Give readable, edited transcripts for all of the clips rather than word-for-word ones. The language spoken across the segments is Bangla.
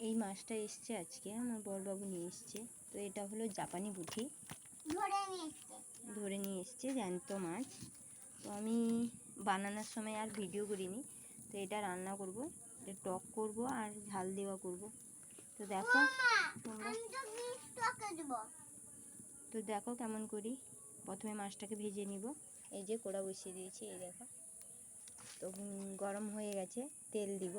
এই মাছটা এসছে আজকে, আমার বড়বাবু নিয়ে এসছে। তো এটা হলো জাপানি পুঁটি, ধরে নিয়ে এসছে জ্যান্ত মাছ। তো আমি বানানোর সময় আর ভিডিও করিনি। তো এটা রান্না করব, এটা টক করব আর ঝাল দেওয়া করব। তো দেখো তোমরা, তো দেখো কেমন করি। প্রথমে মাছটাকে ভেজে নিব। এই যে কড়া বসিয়ে দিয়েছি, এই দেখো। তো গরম হয়ে গেছে, তেল দিব।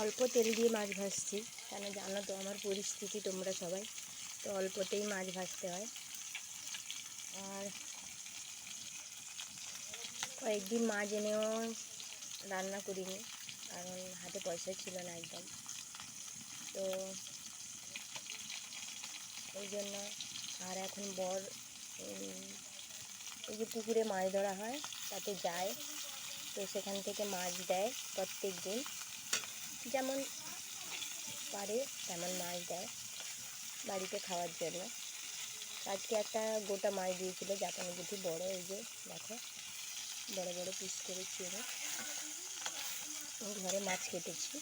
অল্প তেল দিয়ে মাছ ভাজছি, কেন জানো তো আমার পরিস্থিতি তোমরা সবাই। তো অল্পতেই মাছ ভাজতে হয়। আর কয়েকদিন মাছ এনেও রান্না করিনি, কারণ হাতে পয়সা ছিল না একদম। তো ওই জন্য। আর এখন এই যে পুকুরে মাছ ধরা হয় তাতে যায়, তো সেখান থেকে মাছ দেয় প্রত্যেক দিন, যেমন পারে তেমন মাছ দেয় বাড়িতে খাওয়ার জন্য। আজকে একটা গোটা মাছ দিয়েছিল জাপানি পুঁটি, বড়। এই যে দেখো, বড় বড় পিস করেছি। আমি ঘরে মাছ কেটেছি।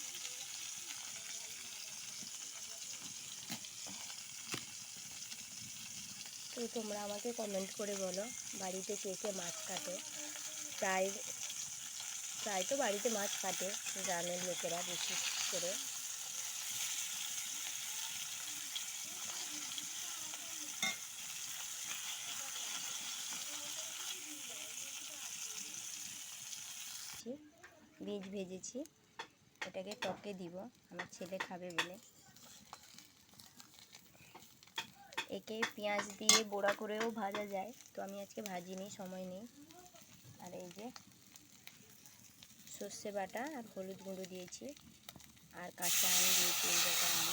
তো তোমরা আমাকে কমেন্ট করে বলো, বাড়িতে কে কে মাছ কাটে। প্রায় তো বাড়িতে মাছ কাটে, গ্রামের লোকেরা বিশেষ করে। বীজ ভেজেছি, এটাকে টকে দিব, আমার ছেলে খাবে বলে। একে পেঁয়াজ দিয়ে বড়া করেও ভাজা যায়, তো আমি আজকে ভাজিনি, সময় নেই। আর এই যে সর্ষে বাটা আর হলুদ গুঁড়ো দিয়েছি, আর কাঁচা আম দিয়েছি, এই দেখো আম।